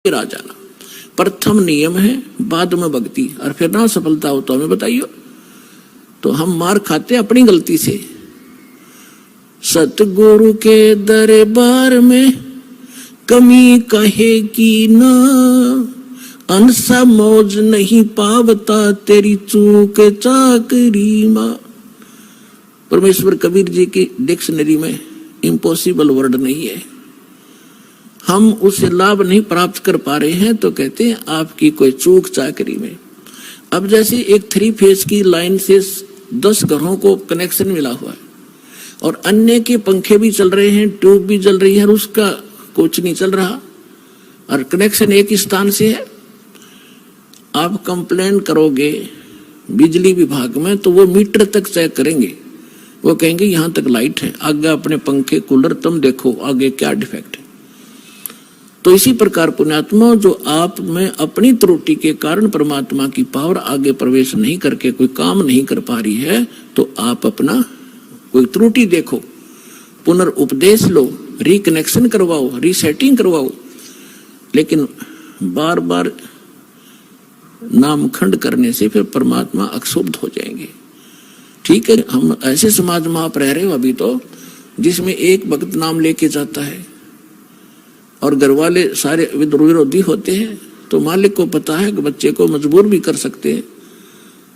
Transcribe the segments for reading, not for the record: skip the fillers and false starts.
फिर आ जाना। प्रथम नियम है, बाद में भक्ति, और फिर ना सफलता हो तो हमें बताइए। तो हम मार खाते अपनी गलती से। सतगुरु के दरबार में कमी कहेगी ना, अंसा मौज नहीं पावता तेरी चूक चाकरी मां। परमेश्वर कबीर जी की डिक्शनरी में इम्पॉसिबल वर्ड नहीं है। हम उससे लाभ नहीं प्राप्त कर पा रहे हैं तो कहते हैं आपकी कोई चूक चाकरी में। अब जैसे एक 3 फेज की लाइन से 10 घरों को कनेक्शन मिला हुआ है और अन्य के पंखे भी चल रहे हैं, ट्यूब भी जल रही है और उसका कुछ नहीं चल रहा और कनेक्शन एक स्थान से है। आप कंप्लेन करोगे बिजली विभाग में तो वो मीटर तक चेक करेंगे, वो कहेंगे यहां तक लाइट है, आगे अपने पंखे कूलर तुम देखो आगे क्या डिफेक्ट है। तो इसी प्रकार पुण्यात्मा, जो आप में अपनी त्रुटि के कारण परमात्मा की पावर आगे प्रवेश नहीं करके कोई काम नहीं कर पा रही है, तो आप अपना कोई त्रुटि देखो, पुनर्उपदेश लो, रिकनेक्शन करवाओ, रीसेटिंग करवाओ। लेकिन बार बार नामखंड करने से फिर परमात्मा अक्षुब्ध हो जाएंगे। ठीक है, हम ऐसे समाज में आप रह रहे हो अभी तो, जिसमें एक भक्त नाम लेके जाता है और घर वाले सारे विरोधी होते हैं, तो मालिक को पता है कि बच्चे को मजबूर भी कर सकते हैं।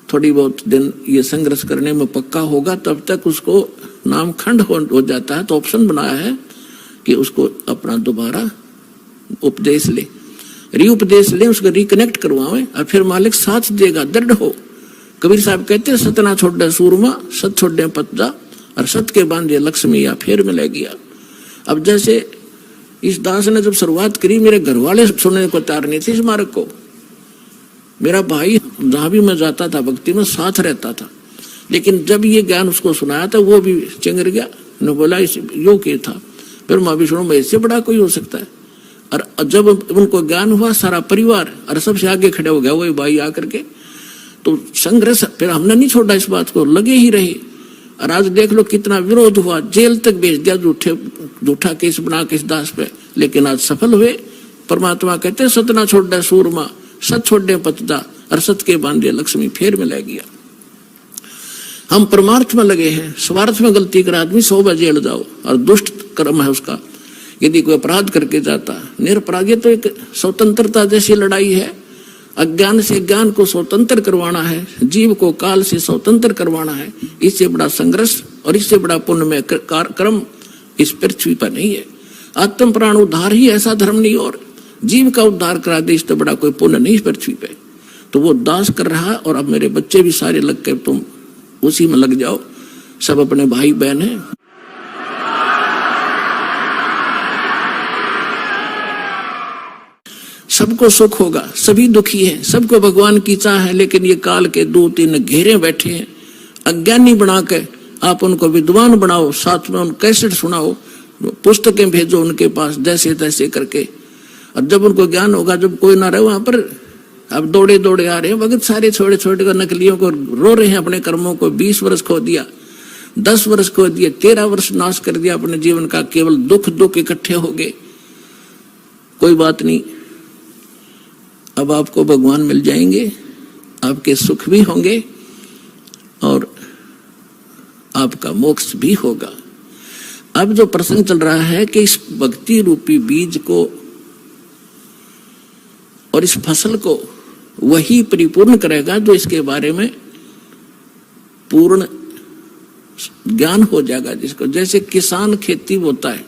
थोड़ी बहुत दिन ये संघर्ष करने में पक्का होगा, तब तक उसको नामखंड हो जाता है। तो ऑप्शन बनाया है कि उसको अपना दोबारा उपदेश ले, रीउपदेश ले, उसको रिकनेक्ट करवाएं और फिर मालिक साथ देगा। दृढ़ हो। कबीर साहब कहते हैं सतना छोड़े सूरमा, सत छोड़े पतजा, और सत के बांधे लक्ष्मी या फिर मिले गया। अब जैसे इस दास ने जब शुरुआत करी, मेरे घर वाले सुनने को तैयार नहीं थे इस मार्ग को। मेरा भाई जहां भी मैं जाता था भक्ति में साथ रहता था, लेकिन जब ये ज्ञान उसको सुनाया था वो भी चिंगर गया, ने बोला इस योग के था। फिर मैं भी सुनो, इससे बड़ा कोई हो सकता है। और जब उनको ज्ञान हुआ, सारा परिवार और सबसे आगे खड़े हो गया वही भाई आकर के। तो संघर्ष फिर हमने नहीं छोड़ा, इस बात को लगे ही रहे। और आज देख लो कितना विरोध हुआ, जेल तक भेज दिया झूठा केस बना के इस दास पे, लेकिन आज सफल हुए। परमात्मा कहते सतना छोड़े सूरमा, सत छोड़े पतदा, और सत के बांधे लक्ष्मी फिर मिला गया। हम परमार्थ में लगे हैं, स्वार्थ में गलती कर आदमी 100 बार जेल जाओ, और दुष्ट कर्म है उसका। यदि कोई अपराध करके जाता निरपराध, ये तो एक स्वतंत्रता जैसी लड़ाई है। अज्ञान से ज्ञान को स्वतंत्र करवाना है, जीव को काल से स्वतंत्र करवाना है। इससे बड़ा संघर्ष और इससे बड़ा पुण्य में कर्म इस पृथ्वी पर नहीं है। आत्म प्राण उद्धार ही ऐसा धर्म नहीं, और जीव का उद्धार करा दे इससे बड़ा कोई पुण्य नहीं इस पृथ्वी पे। तो वो दास कर रहा, और अब मेरे बच्चे भी सारे लग के तुम उसी में लग जाओ, सब अपने भाई बहन हैं। सबको सुख होगा, सभी दुखी हैं, सबको भगवान की चाह है, लेकिन ये काल के 2-3 घेरे बैठे हैं। अज्ञानी बना के आप उनको विद्वान बनाओ, साथ में उन कैसेट सुनाओ, पुस्तकें भेजो उनके पास जैसे तैसे करके। और जब उनको ज्ञान होगा, जब कोई ना रहे वहां पर, अब दौड़े दौड़े आ रहे हैं भगत सारे छोटे छोटे नकलियों को रो रहे हैं अपने कर्मों को। 20 वर्ष खो दिया, 10 वर्ष खो दिया, 13 वर्ष नाश कर दिया अपने जीवन का, केवल दुख दुख इकट्ठे हो गए। कोई बात नहीं, अब आपको भगवान मिल जाएंगे, आपके सुख भी होंगे और आपका मोक्ष भी होगा। अब जो प्रसंग चल रहा है कि इस भक्ति रूपी बीज को और इस फसल को वही परिपूर्ण करेगा जो इसके बारे में पूर्ण ज्ञान हो जाएगा जिसको। जैसे किसान खेती बोता है,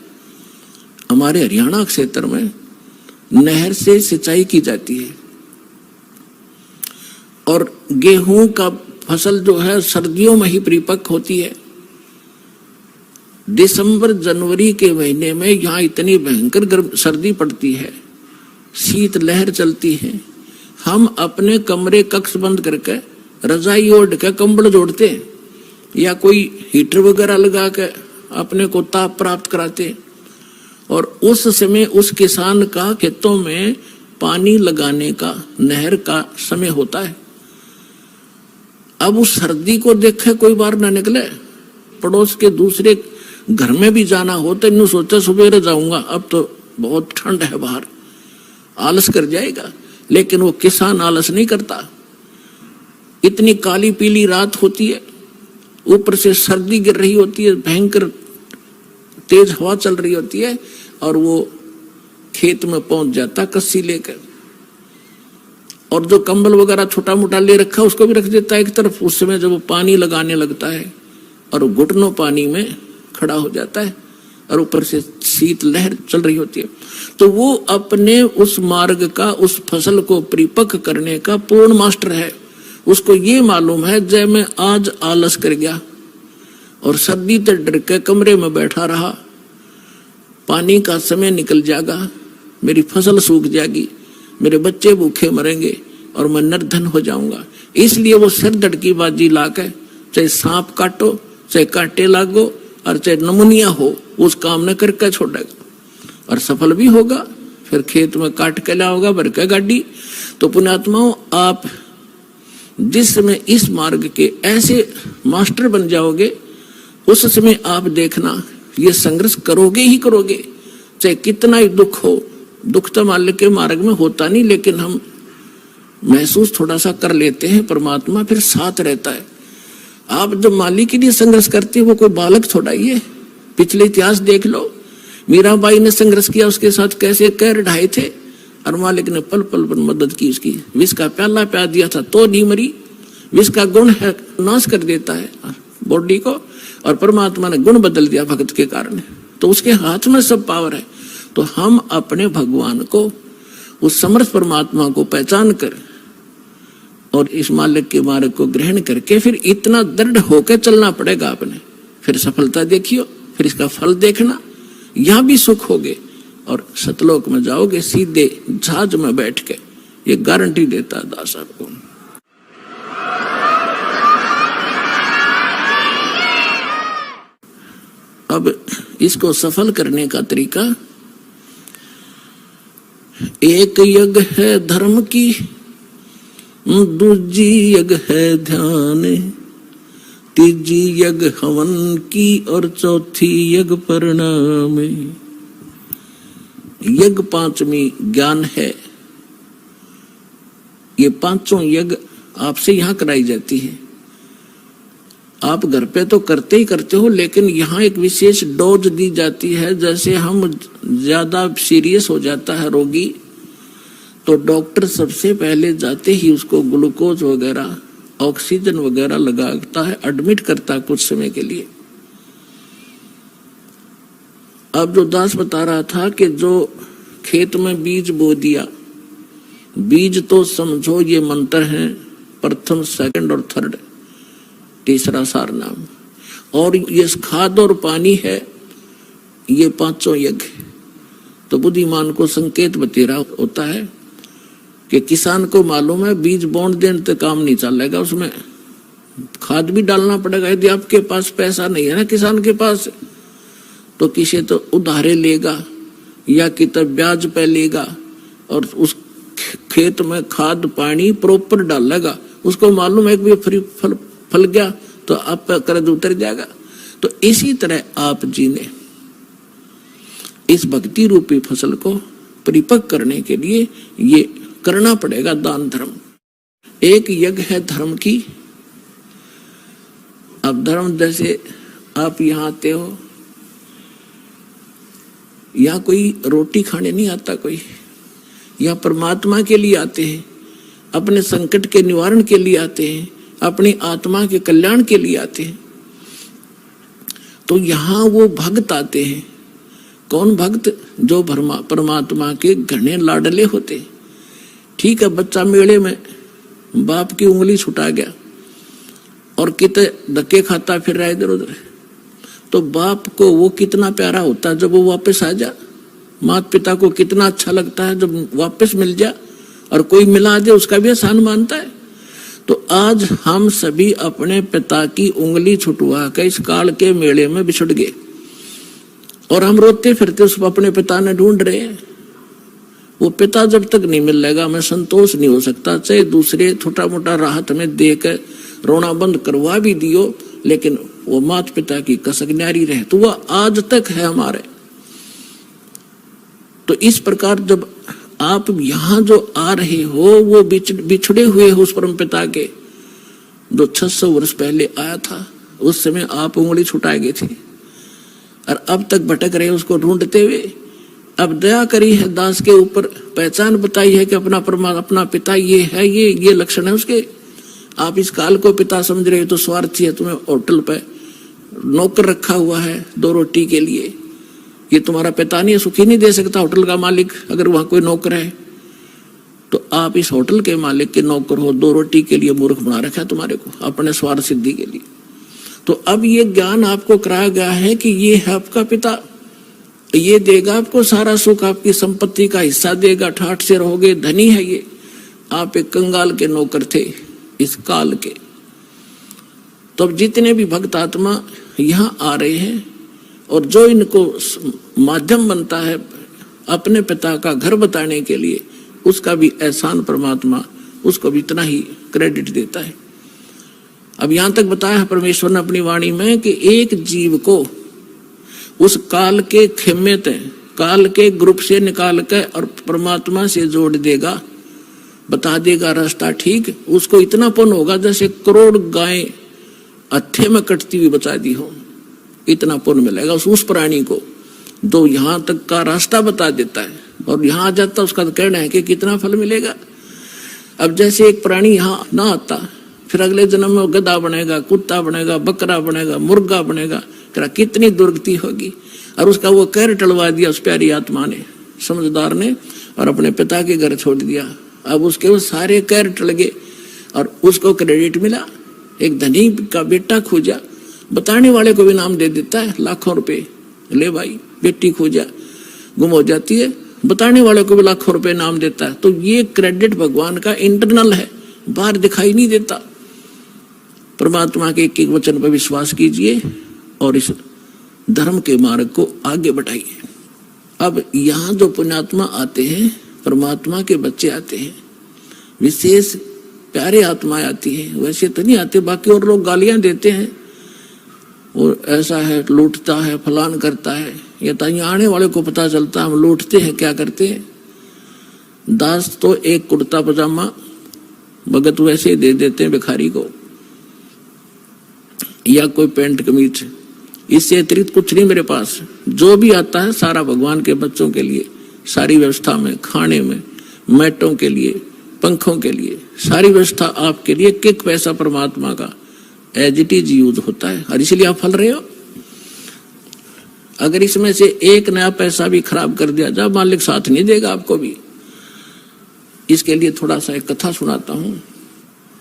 हमारे हरियाणा क्षेत्र में नहर से सिंचाई की जाती है, और गेहूं का फसल जो है सर्दियों में ही परिपक्व होती है। दिसंबर जनवरी के महीने में यहाँ इतनी भयंकर गर्म सर्दी पड़ती है, शीत लहर चलती है। हम अपने कमरे कक्ष बंद करके रजाई ओढ़ के कंबल जोड़ते हैं, या कोई हीटर वगैरह लगा के अपने को ताप प्राप्त कराते। और उस समय उस किसान का खेतों में पानी लगाने का नहर का समय होता है। अब उस सर्दी को देखे कोई बाहर ना निकले, पड़ोस के दूसरे घर में भी जाना हो तो इन्होंने सोचा सुबह जाऊंगा, अब तो बहुत ठंड है बाहर, आलस कर जाएगा, लेकिन वो किसान आलस नहीं करता। इतनी काली पीली रात होती है, ऊपर से सर्दी गिर रही होती है, भयंकर तेज हवा चल रही होती है, और वो खेत में पहुंच जाता कस्सी लेकर, और जो कंबल वगैरह छोटा मोटा ले रखा उसको भी रख देता है एक तरफ। उस समय जब वो पानी लगाने लगता है और घुटनों पानी में खड़ा हो जाता है, और ऊपर से शीत लहर चल रही होती है, तो वो अपने उस मार्ग का, उस फसल को परिपक्व करने का पूर्ण मास्टर है। उसको ये मालूम है, जब मैं आज आलस कर गया और सर्दी से डर के कमरे में बैठा रहा, पानी का समय निकल जाएगा, मेरी फसल सूख जाएगी, मेरे बच्चे भूखे मरेंगे और मैं निर्धन हो जाऊंगा। इसलिए वो सिर धड़की बाजी लाकर, चाहे सांप काटो, चाहे कांटे लागो, और चाहे नमुनिया हो, उस काम न करके छोड़ेगा और सफल भी होगा। फिर खेत में काट के लाओगा भर के गाड़ी। तो पुण्यात्माओं, आप जिस समय इस मार्ग के ऐसे मास्टर बन जाओगे, उस समय आप देखना ये संघर्ष करोगे ही करोगे, चाहे कितना ही दुख हो। दुख तो माल्य के मार्ग में होता नहीं, लेकिन हम महसूस थोड़ा सा कर लेते हैं, परमात्मा फिर साथ रहता है। आप जब माली के लिए संघर्ष करते हो, वो कोई बालक थोड़ा ही है। पिछले इतिहास देख लो, मीराबाई ने संघर्ष किया, उसके साथ कैसे कैर ढाए थे, और मालिक ने पल पल पर मदद की उसकी। विष का प्याला प्यार दिया था तो नहीं मरी। विष का गुण है, नाश कर देता है बॉडी को, और परमात्मा ने गुण बदल दिया भक्त के कारण। तो उसके हाथ में सब पावर है। तो हम अपने भगवान को, उस समर्थ परमात्मा को पहचान कर और इस मालिक के मार्ग को ग्रहण करके फिर इतना दृढ़ होकर चलना पड़ेगा आपने। फिर सफलता देखियो, फिर इसका फल देखना, यहां भी सुख होगे और सतलोक में जाओगे सीधे जहाज में बैठ के। ये गारंटी देता है दास आपको। अब इसको सफल करने का तरीका, एक यज्ञ है धर्म की, दूजी यज्ञ है ध्यान, तीजी यज्ञ हवन की, और चौथी यज्ञ परिणाम। यज्ञ पांचवी ज्ञान है। ये पांचों यज्ञ आपसे यहां कराई जाती है। आप घर पे तो करते ही करते हो, लेकिन यहाँ एक विशेष डोज दी जाती है। जैसे हम ज्यादा सीरियस हो जाता है रोगी, तो डॉक्टर सबसे पहले जाते ही उसको ग्लूकोज वगैरह, ऑक्सीजन वगैरह लगाता है, एडमिट करता है कुछ समय के लिए। अब जो दास बता रहा था कि जो खेत में बीज बो दिया, बीज तो समझो ये मंत्र है, प्रथम, सेकंड और थर्ड, तीसरा सार नाम, और ये खाद और पानी है, ये पांचों यज्ञ। तो बुद्धिमान को संकेत बतेरा होता है कि किसान को मालूम है बीज बोन देने तक काम नहीं चलेगा, उसमें खाद भी डालना पड़ेगा। यदि आपके पास पैसा नहीं है ना किसान के पास, तो किसी तो उधारे लेगा या कितना ब्याज पे लेगा, और उस खेत में खाद पानी प्रॉपर डालेगा। उसको मालूम है कि फ्री फल गया तो आप पे कर्ज उतर जाएगा। तो इसी तरह आप जी ने इस भक्ति रूपी फसल को परिपक्व करने के लिए ये करना पड़ेगा दान धर्म। एक यज्ञ है धर्म की। अब धर्म, जैसे आप यहाँ आते हो, यहाँ कोई रोटी खाने नहीं आता, कोई यहाँ परमात्मा के लिए आते हैं, अपने संकट के निवारण के लिए आते हैं, अपनी आत्मा के कल्याण के लिए आते हैं। तो यहाँ वो भक्त आते हैं। कौन भक्त? जो परमात्मा के घने लाडले होते। ठीक है, बच्चा मेले में बाप की उंगली छुटा गया और कितने धक्के खाता फिर रहा इधर उधर, तो बाप को वो कितना प्यारा होता है जब वो वापस आ जा। माता पिता को कितना अच्छा लगता है जब वापस मिल जा, और कोई मिला दे उसका भी एहसान मानता है। तो आज हम सभी अपने पिता की उंगली छुटवा के इस काल के मेले में बिछड़ गए, और हम रोते फिरते उस अपने पिता ने ढूंढ रहे हैं। वो पिता जब तक नहीं मिलेगा हमें संतोष नहीं हो सकता। चाहे दूसरे छोटा मोटा राहत में देकर रोना बंद करवा भी दियो, लेकिन वो माता पिता की कसक न्यारी रहे तो वह आज तक है हमारे। तो इस प्रकार जब आप यहाँ जो आ रहे हो वो बिछड़े हुए हो उस परम पिता के, जो 600 वर्ष पहले आया था। उस समय आप उंगली छुटाए गए थे और अब तक भटक रहे उसको ढूंढते हुए। अब दया करी है दास के ऊपर, पहचान बताई है कि अपना पिता ये है, ये लक्षण है उसके। आप इस काल को पिता समझ रहे हो तो स्वार्थी है। तुम्हें होटल पे नौकर रखा हुआ है 2 रोटी के लिए, ये तुम्हारा पिता नहीं है, सुखी नहीं दे सकता होटल का मालिक अगर वहां कोई नौकर है। तो आप इस होटल के मालिक के नौकर हो, 2 रोटी के लिए मूर्ख बना रखा है तुम्हारे को, अपने स्वार्थ सिद्धि के लिए। तो अब ये ज्ञान आपको कराया गया है कि ये है आपका पिता, ये देगा आपको सारा सुख, आपकी संपत्ति का हिस्सा देगा, ठाठ से रहोगे, धनी है ये। आप एक कंगाल के नौकर थे इस काल के। तो अब जितने भी भक्त आत्मा यहाँ आ रहे हैं और जो इनको माध्यम बनता है अपने पिता का घर बताने के लिए, उसका भी एहसान परमात्मा उसको भी इतना ही क्रेडिट देता है। अब यहां तक बताया है परमेश्वर ने अपनी वाणी में कि एक जीव को उस काल के खेमे तय, काल के ग्रुप से निकाल कर और परमात्मा से जोड़ देगा, बता देगा रास्ता ठीक। उसको इतना पुण्य होगा जैसे करोड़ गायें अट्ठे में कटती हुई बचा दी हो, इतना पुण्य मिलेगा उस प्राणी को जो यहाँ तक का रास्ता बता देता है। और यहाँ आ जाता उसका तो कहना है कि कितना फल मिलेगा। अब जैसे एक प्राणी यहाँ ना आता, फिर अगले जन्म में गधा बनेगा, कुत्ता बनेगा, बकरा बनेगा, मुर्गा बनेगा, तेरा कितनी दुर्गति होगी। और उसका वो कहर टलवा दिया उस प्यारी आत्मा ने, समझदार ने, और अपने पिता के घर छोड़ दिया। अब उसके वो सारे कहर टल गए और उसको क्रेडिट मिला। एक धनी का बेटा खोजा, बताने वाले को भी नाम दे देता है, लाखों रुपए, ले भाई बेटी खोजा, गुम हो जाती है, बताने वाले को भी लाखों रुपए नाम देता है। तो ये क्रेडिट भगवान का इंटरनल है, बाहर दिखाई नहीं देता। परमात्मा के एक एक वचन पर विश्वास कीजिए और इस धर्म के मार्ग को आगे बढ़ाइए। अब यहाँ जो पुण्यात्मा आते हैं, परमात्मा के बच्चे आते हैं, विशेष प्यारे आत्माएं आती हैं, वैसे तो नहीं आते। बाकी और लोग गालियां देते हैं, और ऐसा है, लूटता है, फलान करता है। ये तो यहाँ आने वाले को पता चलता हम लूटते हैं क्या करते हैं। दास तो एक कुर्ता पजामा भगत वैसे दे देते हैं भिखारी को, या कोई पैंट कमीज, इससे अतिरिक्त कुछ नहीं मेरे पास। जो भी आता है सारा भगवान के बच्चों के लिए, सारी व्यवस्था में, खाने में, मैटों के लिए, पंखों के लिए, सारी व्यवस्था आपके लिए। एक पैसा परमात्मा का एज इट इज यूज होता है, और इसलिए आप फल रहे हो। अगर इसमें से एक नया पैसा भी खराब कर दिया जाए, मालिक साथ नहीं देगा आपको भी। इसके लिए थोड़ा सा एक कथा सुनाता हूं।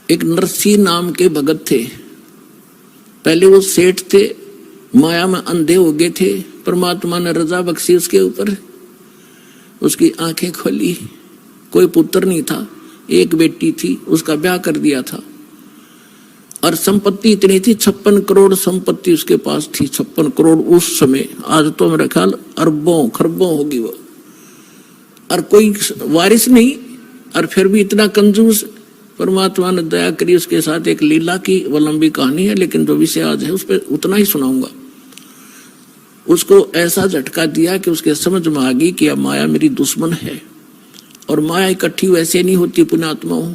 एक नरसिंह नाम के भगत थे। पहले वो सेठ थे, माया में अंधे हो गए थे। परमात्मा ने रजा बख्शी उसके ऊपर, उसकी आंखें खोली। कोई पुत्र नहीं था, एक बेटी थी, उसका ब्याह कर दिया था। और संपत्ति इतनी थी, 56 करोड़ संपत्ति उसके पास थी। 56 करोड़ उस समय, आज तो मेरा ख्याल अरबों खरबों होगी वो। और कोई वारिस नहीं, और फिर भी इतना कंजूस। परमात्मा ने दया करी उसके साथ। एक लीला की वो लंबी कहानी है, लेकिन जो विषय आज है उस पर उतना ही सुनाऊंगा। उसको ऐसा झटका दिया कि उसके समझ में आ गई कि अब माया मेरी दुश्मन है। और माया इकट्ठी वैसे नहीं होती पुण्यात्मा हो,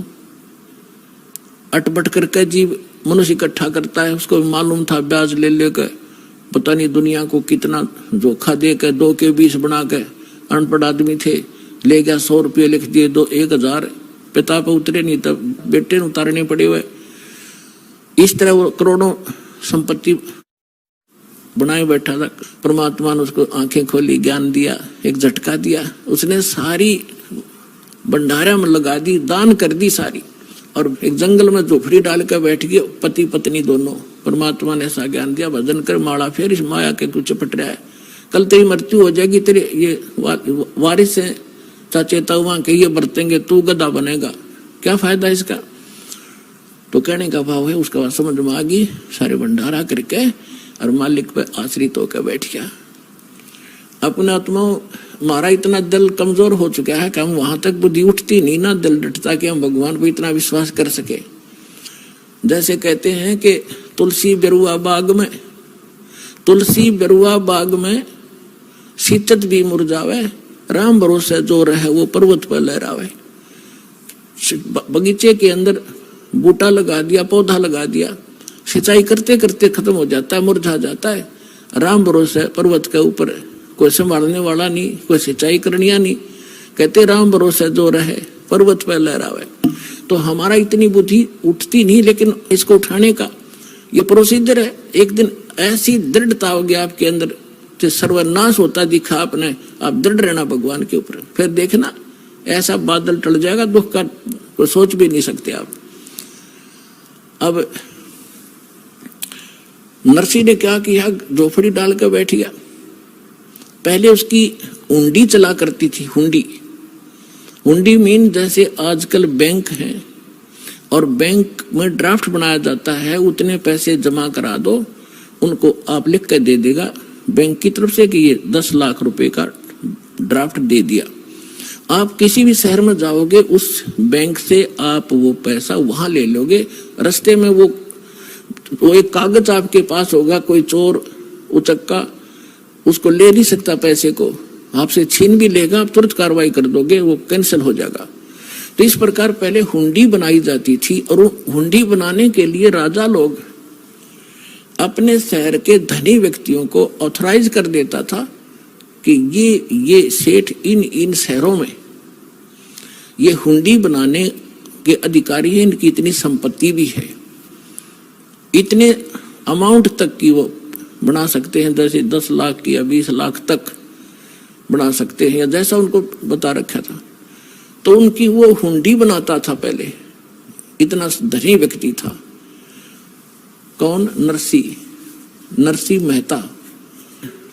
अटपट करके जीव मनुष्य इकट्ठा करता है। उसको मालूम था ब्याज ले लेकर पता नहीं दुनिया को कितना धोखा दे कर 2 के 20 बना कर, अनपढ़ आदमी थे, ले गया 100 रुपये लिख दिए, 1000 पिता पे उतरे नहीं, तब बेटे ने उतारने पड़े हुए। इस तरह वो करोड़ों संपत्ति बनाए बैठा था। परमात्मा ने उसको आंखें खोली, ज्ञान दिया, एक झटका दिया। उसने सारी भंडारा में लगा दी, दान कर दी सारी, और एक जंगल में झोपड़ी डाल कर बैठ गए, पति पत्नी दोनों। परमात्मा ने ऐसा ज्ञान दिया, भजन कर माला फेर, इस माया के कुछ चपट रहा है, कल तेरी मृत्यु हो जाएगी, तेरे ये वारिस है चाचे ताऊआ के, ये बरतेंगे, तू गधा बनेगा, क्या फायदा इसका। तो कहने का भाव है, उसका बात समझ में आ गई, सारे भंडारा करके और मालिक पे आश्रित होकर बैठ गया। अपने आत्मा हमारा इतना दिल कमजोर हो चुका है कि हम वहां तक बुद्धि उठती नहीं ना, दिल डटता कि हम भगवान पर इतना विश्वास कर सके। जैसे कहते हैं कि तुलसी बेरुआ बाग में, तुलसी बेरुआ बाग में शीतत भी मुरझावे, राम भरोसे जो रहे वो पर्वत पर लहरावे। बगीचे के अंदर बूटा लगा दिया, पौधा लगा दिया, सिंचाई करते करते खत्म हो जाता है, मुरझा जाता है। राम भरोसे पर्वत के ऊपर कोई संभालने वाला नहीं, कोई सिंचाई करनिया नहीं। कहते राम भरोसे जो रहे पर्वत पर लहरावे। तो हमारा इतनी बुद्धि उठती नहीं, लेकिन इसको उठाने का ये प्रोसीजर है। एक दिन ऐसी दृढ़ता होगी आपके अंदर, जो सर्वनाश होता दिखा आपने, आप दृढ़ रहना भगवान के ऊपर, फिर देखना ऐसा बादल टल जाएगा, दुख का कोई सोच भी नहीं सकते आप। अब नरसिंह ने क्या किया, झोपड़ी डाल कर बैठ गया। पहले उसकी हुंडी चला करती थी। हुंडी मीन जैसे आजकल बैंक है और बैंक में ड्राफ्ट बनाया जाता है, उतने पैसे जमा करा दो, उनको आप लिख कर दे देगा बैंक की तरफ से कि ये 10 लाख रुपए का ड्राफ्ट दे दिया। आप किसी भी शहर में जाओगे, उस बैंक से आप वो पैसा वहां ले लोगे। रास्ते में वो एक कागज आपके पास होगा, कोई चोर उचक्का उसको ले नहीं सकता, पैसे को आपसे छीन भी लेगा, आप तुरंत कार्रवाई कर दोगे, वो कैंसिल हो जाएगा। तो इस प्रकार पहले हुंडी बनाई जाती थी, और हुंडी बनाने के लिए राजा लोग अपने शहर के धनी व्यक्तियों को ऑथराइज कर देता था कि ये सेठ इन शहरों में ये हुंडी बनाने के अधिकारी हैं, इनकी इतनी संपत्ति भी है, इतने अमाउंट तक की वो बना सकते हैं, जैसे 10 लाख की या 20 लाख तक बना सकते हैं, या जैसा उनको बता रखा था। तो उनकी वो हुंडी बनाता था पहले, इतना धनी व्यक्ति था। कौन? नरसिंह मेहता।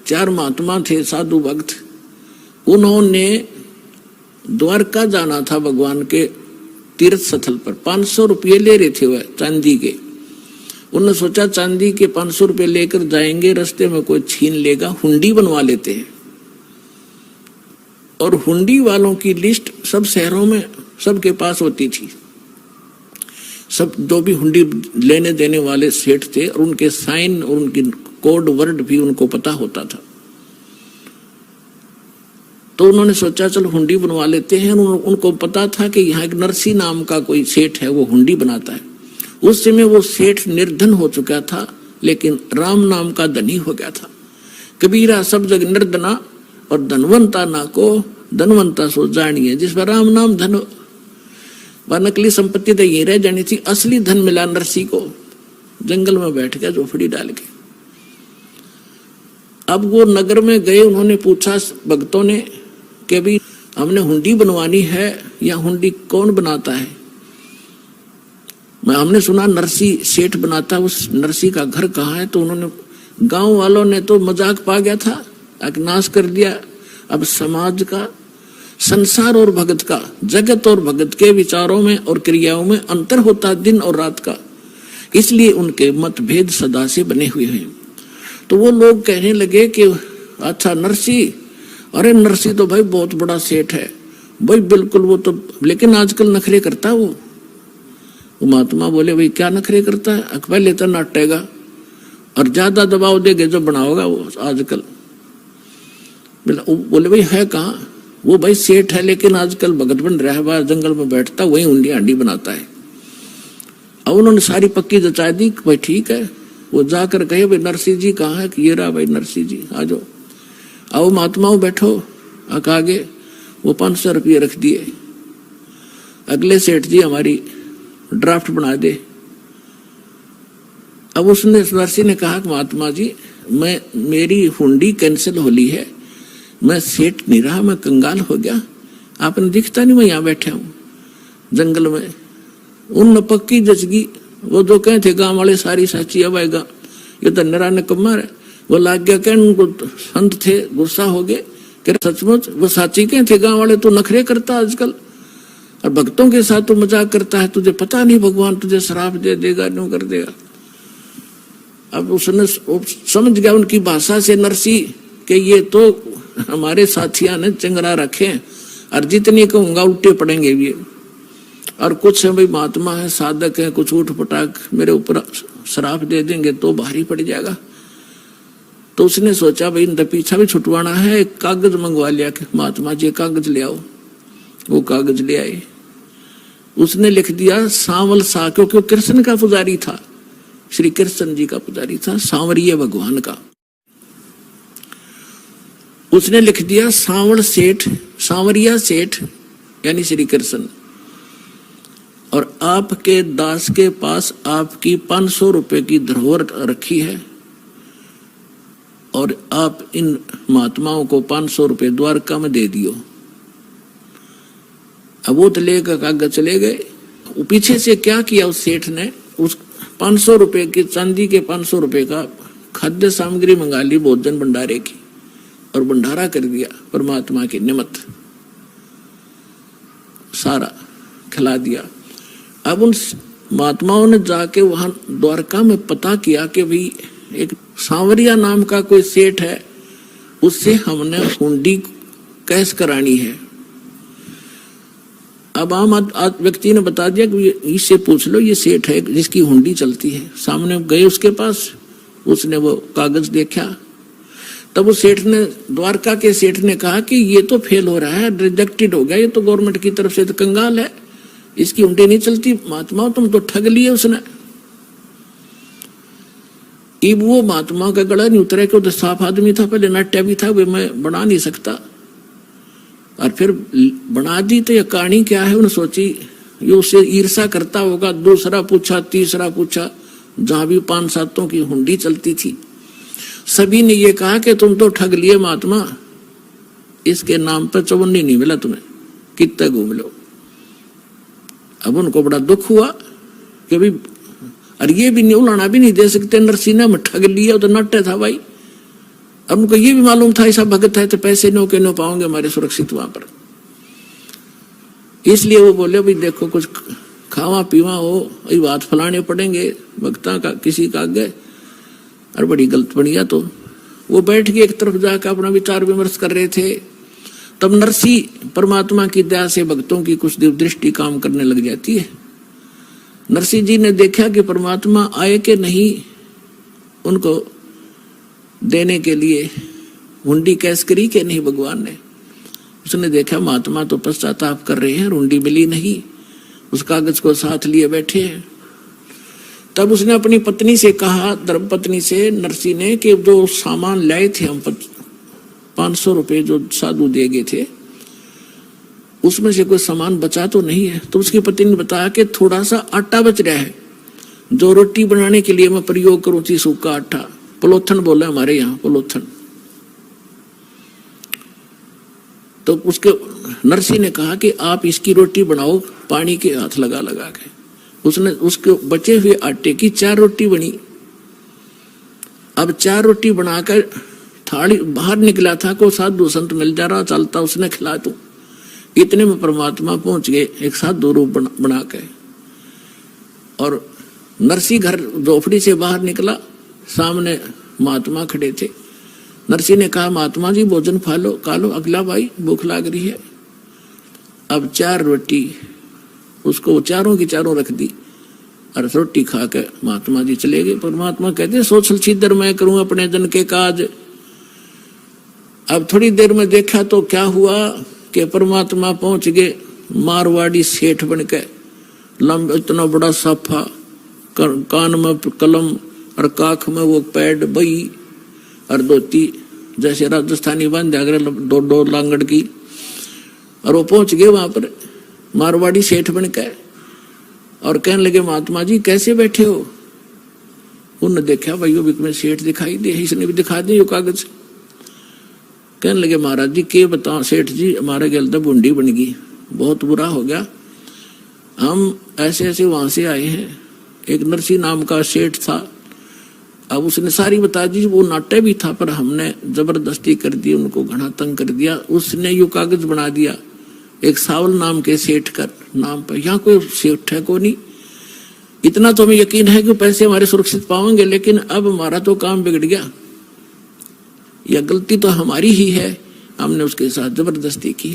4 महात्मा थे, साधु भक्त। उन्होंने द्वारका जाना था भगवान के तीर्थ स्थल पर। 500 रुपये ले रहे थे वह चांदी के। उन्होंने सोचा चांदी के 500 रुपये लेकर जाएंगे, रास्ते में कोई छीन लेगा, हुंडी बनवा लेते हैं। और हुंडी वालों की लिस्ट सब शहरों में सबके पास होती थी। सब जो भी हुंडी लेने देने वाले सेठ थे, और उनके साइन और उनकी कोड वर्ड भी उनको पता होता था। तो उन्होंने सोचा चलो हुंडी बनवा लेते हैं। उनको पता था कि यहाँ एक नरसिंह नाम का कोई सेठ है, वो हुंडी बनाता है। उस समय वो सेठ निर्धन हो चुका था, लेकिन राम नाम का धनी हो गया था। कबीरा सब जग निर्धना और धनवंता ना को धनवंता सो जानिए। जिस पर राम नाम धन वह नकली संपत्ति तो ये रह जानी थी, असली धन मिला नरसिंह को। जंगल में बैठ गया झोपड़ी डाल के। अब वो नगर में गए, उन्होंने पूछा भक्तों ने कि भी हमने हुंडी बनवानी है, या हुंडी कौन बनाता है? हमने सुना नरसिंह सेठ बनाता है, उस नरसिंह का घर कहाँ है? तो उन्होंने, गांव वालों ने तो मजाक पा गया था, नाश कर दिया। अब समाज का, संसार और भगत का, जगत और भगत के विचारों में और क्रियाओं में अंतर होता है, दिन और रात का। इसलिए उनके मतभेद सदा से बने हुए हैं। तो वो लोग कहने लगे कि अच्छा नरसिंह, अरे नरसिंह तो भाई बहुत बड़ा सेठ है भाई, बिल्कुल वो तो, लेकिन आजकल नखरे करता है वो। महात्मा बोले भाई क्या नखरे करता है? पहले तो नाटेगा और ज्यादा दबाव देगे जो बनाओगा वो आजकल। बोले भाई है कहाँ? वो भाई सेठ है, लेकिन आजकल भगत बन रहा है, बाहर जंगल में बैठता, वही हुंडी हांडी बनाता है। अब उन्होंने सारी पक्की जचा दी, भाई ठीक है। वो जाकर कहे भाई नरसिंह जी कहाँ है? ये रहा भाई नरसिंह जी, आ जाओ। आओ महात्माओं बैठो। आगे वो 500 रुपये रख दिए। अगले सेठ जी हमारी ड्राफ्ट बना दे। अब उसने, नरसिंह ने कहा महात्मा जी मेरी हुंडी कैंसिल हो ली है, मैं सेठ नहीं रहा, मैं कंगाल हो गया। आपने दिखता नहीं, मैं यहाँ बैठा हूँ जंगल में। उन पक्की जचगी, वो जो कहे थे गांव वाले सारी साची अब आएगा, ये तो नरा ने कमार है। वो लाग गया कहने, उनको संत थे, गुस्सा हो गए कि सचमुच वो साची कहे थे गांव वाले, तो नखरे करता आजकल और भक्तों के साथ तो मजाक करता है, तुझे पता नहीं भगवान तुझे श्राप दे देगा, न्यू कर देगा। अब उसने समझ गया उनकी भाषा से नरसिंह कि ये तो हमारे साथिया ने चंगरा रखे, और जितनी कहूंगा उल्टे पड़ेंगे ये। और कुछ है भाई महात्मा है, साधक है, कुछ उठ पटाक मेरे ऊपर श्राप दे देंगे तो भारी पड़ जाएगा। तो उसने सोचा भाई इनका पीछा भी छुटवाना है, एक कागज मंगवा लिया कि महात्मा जी कागज ले आओ। वो कागज ले आए, उसने लिख दिया सांवल सा, क्योंकि कृष्ण का पुजारी था, श्री कृष्ण जी का पुजारी था, सांवरिया भगवान का। उसने लिख दिया सांवल सेठ, सांवरिया सेठ यानी श्री कृष्ण, और आपके दास के पास आपकी 500 रुपए की धरोहर रखी है, और आप इन महात्माओं को 500 रुपए द्वारका में दे दियो। अब वो तो लेकर कागज चले गए। पीछे से क्या किया उस सेठ ने, उस 500 रुपए की, चांदी के 500 रुपए का खाद्य सामग्री मंगा ली भोजन भंडारे की, और भंडारा कर दिया परमात्मा के निमित्त, सारा खिला दिया। अब उन महात्माओं ने जाके वहां द्वारका में पता किया कि भाई एक सांवरिया नाम का कोई सेठ है, उससे हमने हुंडी कैश करानी है। अब आम व्यक्ति ने बता दिया कि इससे पूछ लो, ये सेठ है जिसकी हुंडी चलती है। सामने गए उसके पास, उसने वो कागज देखा, तब वो सेठ ने, द्वारका के सेठ ने कहा कि ये तो फेल हो रहा है, रिजेक्टेड हो गया, ये तो गवर्नमेंट की तरफ से तो कंगाल है, इसकी हुंडी नहीं चलती। महात्मा तुम तो ठग लिए उसने। अब वो महात्मा का गला नहीं उतरा, क्यों तो साफ आदमी था, पहले नाट्य भी था, वे मैं बना नहीं सकता, और फिर बना दी। तो ये कहानी क्या है उन्होंने सोची, ये उससे ईर्षा करता होगा। दूसरा पूछा, तीसरा पूछा, जहां भी 5-7 की हुंडी चलती थी, सभी ने ये कहा कि तुम तो ठग लिए महात्मा, इसके नाम पर चवन्नी नहीं मिला तुम्हें, कितना घूम लो। अब उनको बड़ा दुख हुआ कि भाई, और ये भी नहीं, उलाना भी नहीं दे सकते, नरसिंह में ठग लिया, तो नाट्य था भाई। अब उनको ये भी मालूम था ऐसा भगत है तो पैसे नो के नो पाओगे हमारे सुरक्षित वहां पर। इसलिए वो बोले भाई देखो कुछ खावा पीवा हो, ये बात फलाने पड़ेंगे भक्ता का किसी का आगे, और बड़ी गलत बढ़िया। तो वो बैठ के एक तरफ जाकर अपना विचार विमर्श कर रहे थे। तब नरसिंह परमात्मा की दया से भक्तों की कुछ दृष्टि काम करने लग जाती है। नरसिंह जी ने देखा कि परमात्मा आए कि नहीं उनको देने के लिए, हुंडी कैश करी कि नहीं भगवान ने। उसने देखा महात्मा तो पश्चाताप कर रहे हैं, हुंडी मिली नहीं, उस कागज को साथ लिए बैठे हैं। तब उसने अपनी पत्नी से कहा, धर्मपत्नी से, नरसिंह ने, कि जो सामान लाए थे हम 500 रुपए जो साधु दे गए थे, उसमें से कोई सामान बचा तो नहीं है। तो उसकी पत्नी ने बताया कि थोड़ा सा आटा बच रहा है, जो रोटी बनाने के लिए मैं प्रयोग करूं थी, सूखा आटा, पलोथन बोले हमारे यहाँ, पलोथन। तो उसके नरसिंह ने कहा कि आप इसकी रोटी बनाओ पानी के हाथ लगा लगा के। उसने उसके बचे हुए आटे की 4 रोटी बनी। अब 4 रोटी बनाकर थाली बाहर निकला था, को साधु संत मिल जा रहा चलता, उसने खिला दूं। इतने में परमात्मा पहुंच गए एक साधु रूप बना के, और नरसिंह घर झोपड़ी से बाहर निकला, सामने महात्मा खड़े थे। नरसिंह ने कहा महात्मा जी भोजन खा लो, अगला भाई भूख लाग रही है। अब 4 रोटी उसको चारों की चारों रख दी, और रोटी खा के महात्मा जी चले गए। परमात्मा कहते सोचल छिद्र मैं करूं अपने जन के काज। अब थोड़ी देर में देखा तो क्या हुआ कि परमात्मा पहुंच गए मारवाड़ी सेठ बनके, लंबा इतना बड़ा साफा, कान में कलम और काख में वो पैड बई और धोती जैसे राजस्थानी बांध दो लांगड़ की, और वो पहुंच गए वहां पर मारवाड़ी सेठ बनके, और कहने लगे महात्मा जी कैसे बैठे हो। उन्होंने देखा भाई वो में सेठ दिखाई दे, इसने भी दिखा दी कागज। कहने लगे महाराज जी के बताओ सेठ जी, हमारे गल तो बुंडी बन गई, बहुत बुरा हो गया, हम ऐसे ऐसे वहां से आए हैं। एक नरसिंह नाम का सेठ था, अब उसने सारी बता दी, वो नाट्य भी था पर हमने जबरदस्ती कर दी, उनको घना तंग कर दिया। उसने यू कागज बना दिया एक सावल नाम के सेठ का नाम पर। यहाँ कोई सेठ है को नहीं, इतना तो हमें यकीन है कि पैसे हमारे सुरक्षित पाएंगे, लेकिन अब हमारा तो काम बिगड़ गया, यह गलती तो हमारी ही है, हमने उसके साथ जबरदस्ती की।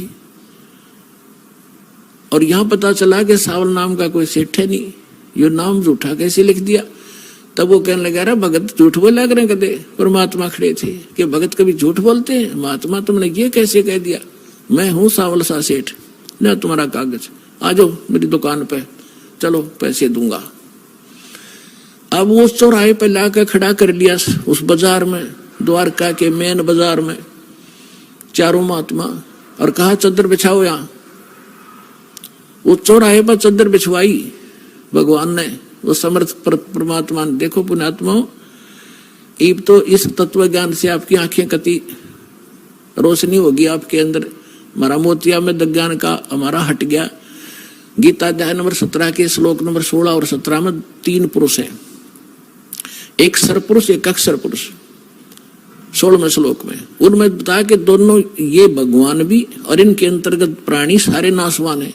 और यहाँ पता चला कि सावल नाम का कोई सेठ है नहीं, यो नाम झूठा कैसे लिख दिया। तब वो कहने लगा, अरे भगत झूठ बोल लग रहे कदे। परमात्मा खड़े थे कि भगत कभी झूठ बोलते हैं? महात्मा तुमने ये कैसे कह दिया? मैं हूं सावल सा सेठ, ना तुम्हारा कागज, आ जाओ मेरी दुकान पे, चलो पैसे दूंगा। अब वो चौराहे पे लाकर खड़ा कर लिया उस बाजार में, द्वारका के मेन बाजार में, चारों महात्मा, और कहा चद्दर बिछाओ यहाँ। वो चौराहे पर चद्दर बिछवाई भगवान ने, वो समर्थ परमात्मा ने। देखो पुण्यात्माओं, अब तो इस तत्व ज्ञान से आपकी आंखें कति रोशनी होगी आपके अंदर। हमारा मोतिया में ज्ञान का हमारा हट गया। गीता अध्याय नंबर 17 के श्लोक नंबर 16 और 17 में 3 पुरुष हैं, एक सरपुरुष एक अक्षर पुरुष। 16वें श्लोक में उनमें बताया कि दोनों ये भगवान भी और इनके अंतर्गत प्राणी सारे नाशवान है।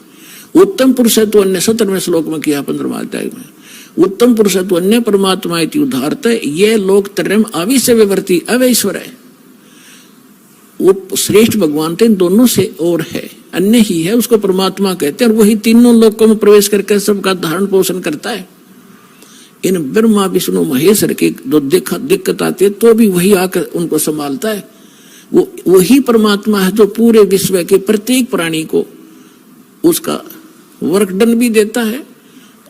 उत्तम पुरुष है तो अन्य 17वें श्लोक में किया 15वां अध्याय में, उत्तम पुरुष है तो अन्य परमात्मा इति उदाहरत, ये लोक त्रयम अविश्य विवर्ती अवैश्वर है। वो श्रेष्ठ भगवान थे, दोनों से और है, अन्य ही है, उसको परमात्मा कहते हैं। और वही तीनों लोकों में प्रवेश करके सबका धारण पोषण करता है। इन ब्रह्मा विष्णु महेश्वर के जो दिक्कत आती है तो भी वही आकर उनको संभालता है। वो वही परमात्मा है जो पूरे विश्व के प्रत्येक प्राणी को उसका वर्कडन भी देता है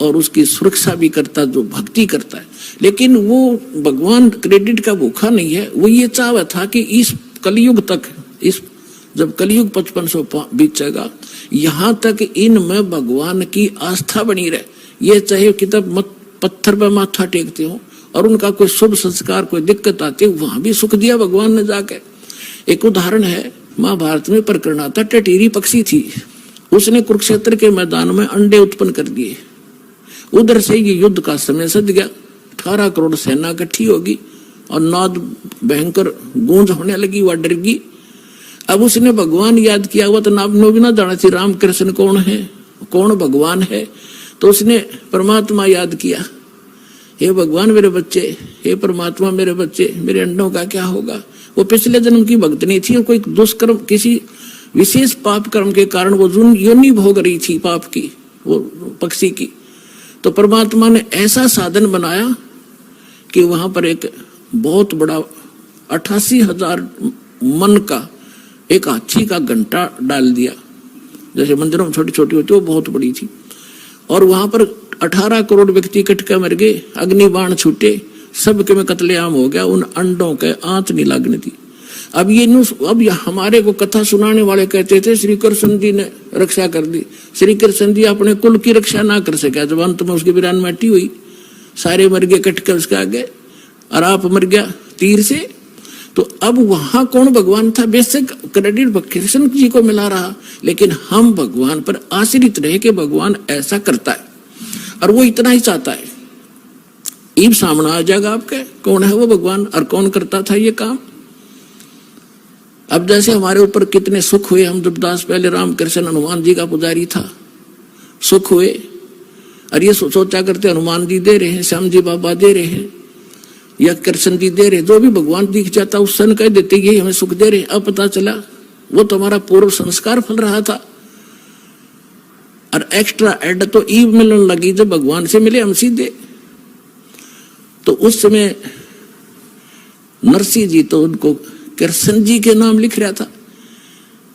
और उसकी सुरक्षा भी करता है, जो भक्ति करता है। लेकिन वो भगवान क्रेडिट का भूखा नहीं है। वो ये चाहता था कि इस कलयुग तक, इस जब कलयुग 5500 बीतेगा, यहाँ तक इनमें भगवान की आस्था बनी रहे। ये चाहे किताब पत्थर पर माथा टेकते हो और उनका कोई शुभ संस्कार, कोई दिक्कत आती है, वहां भी सुख दिया भगवान ने जाके। एक उदाहरण है, महाभारत में प्रकरण आता, टटीरी पक्षी थी, उसने कुरुक्षेत्र के मैदान में अंडे उत्पन्न कर दिए। उधर से ये युद्ध का समय सद गया, 18 करोड़ सेना इकट्ठी होगी और नाद भयंकर गूंज होने लगी, वह डर गई। अब उसने भगवान याद किया हुआ, तो नाम नो भी ना जाना थी राम कृष्ण कौन है, कौन भगवान है। तो उसने परमात्मा याद किया, हे भगवान मेरे बच्चे, हे परमात्मा मेरे बच्चे, मेरे अंडों का क्या होगा। वो पिछले जन्म की भक्तनी थी और कोई दुष्कर्म, किसी विशेष पाप कर्म के कारण वो योनि भोग रही थी पाप की, वो पक्षी की। तो परमात्मा ने ऐसा साधन बनाया कि वहां पर एक बहुत बड़ा 88,000 मन का एक हाथी का घंटा डाल दिया, जैसे मंदिरों में छोटी छोटी होती, वो बहुत बड़ी थी। और वहां पर 18 करोड़ व्यक्ति कट के मर गए, अग्निबाण छूटे, सबके में कत्लेआम हो गया, उन अंडों के आंत नहीं लगने दी। अब हमारे को कथा सुनाने वाले कहते थे श्री कृष्ण जी ने रक्षा कर दी। श्री कृष्ण जी अपने कुल की रक्षा ना कर सके, जब अंत में उसकी वीरान माटी हुई, सारे मर गए कट के उसके आगे, और आप मर गया तीर से। तो अब वहां कौन भगवान था? बेशक क्रेडिट कृष्ण जी को मिला रहा, लेकिन हम भगवान पर आश्रित रहे कि भगवान ऐसा करता है और वो इतना ही चाहता है। ईब सामना आ जाएगा आपके, कौन है वो भगवान और कौन करता था ये काम। अब जैसे हमारे ऊपर कितने सुख हुए, हम दुर्दास पहले रामकृष्ण हनुमान जी का पुजारी था, सुख हुए, और ये सोचा करते हनुमान जी दे रहे हैं, श्याम जी बाबा दे रहे हैं, या कृष्ण जी दे रहे, जो भी भगवान दिख जाता उस सन कह देते ये हमें सुख दे रहे। अब पता चला वो तो हमारा पूर्व संस्कार फल रहा था, और एक्स्ट्रा एड तो ईव मिलने लगी जब भगवान से मिले हम सीधे। तो उस समय नरसिंह जी तो उनको कृष्ण जी के नाम लिख रहा था,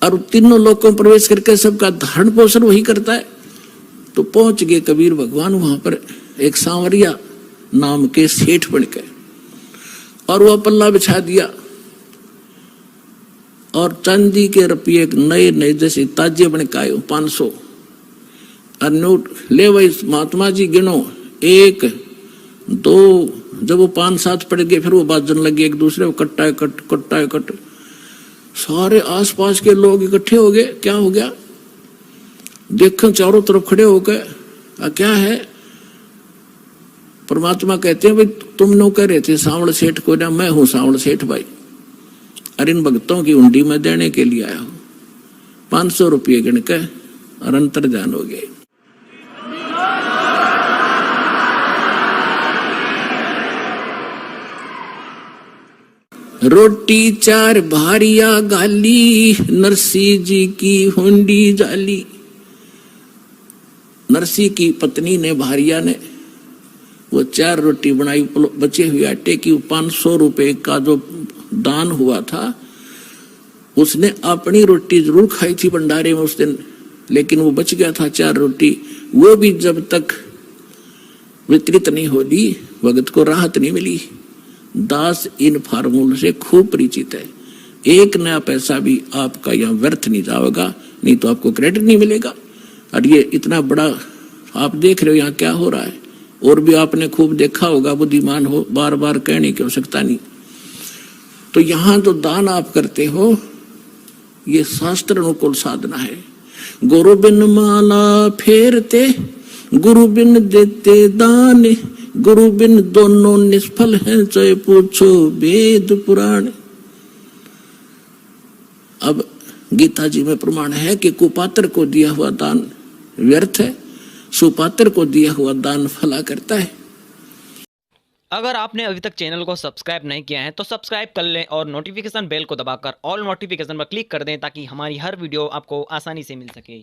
और तीनों लोकों में प्रवेश करके सबका धारण पोषण वही करता है। तो पहुंच गए कबीर भगवान वहां पर एक सांवरिया नाम के सेठ बन के, और वह पल्ला बिछा दिया, और चांदी के रुपये नए नए जैसे ताजे बन के आयो 500, और नोट ले भाई महात्मा जी गिनो, 1 2, जब वो 5-7 पड़ गए फिर वो बाजन लगे एक दूसरे को, कट्टा कट कट्टा कट। सारे आसपास के लोग इकट्ठे हो गए, क्या हो गया देखो, चारों तरफ खड़े हो गए, क्या है। परमात्मा कहते हैं भाई तुम नो कह रहे थे सांवल सेठ को, ना मैं हूं सांवल सेठ भाई, और इन भक्तों की हुंडी में देने के लिए आया हूं। 500 रुपये गिन के और अंतर्ध्यान हो गए। रोटी 4 भारिया गाली, नरसिंह जी की हुंडी जाली। नरसिंह की पत्नी ने, भारिया ने, वो 4 रोटी बनाई बचे हुए आटे की, 500 रुपए का जो दान हुआ था, उसने अपनी रोटी जरूर खाई थी भंडारे में उस दिन, लेकिन वो बच गया था 4 रोटी। वो भी जब तक वितरित नहीं होगी भगत को राहत नहीं मिली। दास इन फार्मूले से खूब परिचित है। एक नया पैसा भी आपका यहाँ व्यर्थ नहीं जाएगा, नहीं तो आपको क्रेडिट नहीं मिलेगा। और ये इतना बड़ा आप देख रहे हो यहाँ क्या हो रहा है, और भी आपने खूब देखा होगा, बुद्धिमान हो, बार बार कहने की आवश्यकता नहीं। तो यहाँ जो दान आप करते हो ये शास्त्र अनुकूल साधना है। गुरु बिन माला फेरते, गुरु बिन देते दान, गुरु बिन दोनों निष्फल हैं, चाहे पूछो वेद पुराण। अब गीता जी में प्रमाण है कि कुपात्र को दिया हुआ दान व्यर्थ है, सुपात्र को दिया हुआ दान फला करता है। अगर आपने अभी तक चैनल को सब्सक्राइब नहीं किया है तो सब्सक्राइब कर लें और नोटिफिकेशन बेल को दबाकर ऑल नोटिफिकेशन पर क्लिक कर दें ताकि हमारी हर वीडियो आपको आसानी से मिल सके।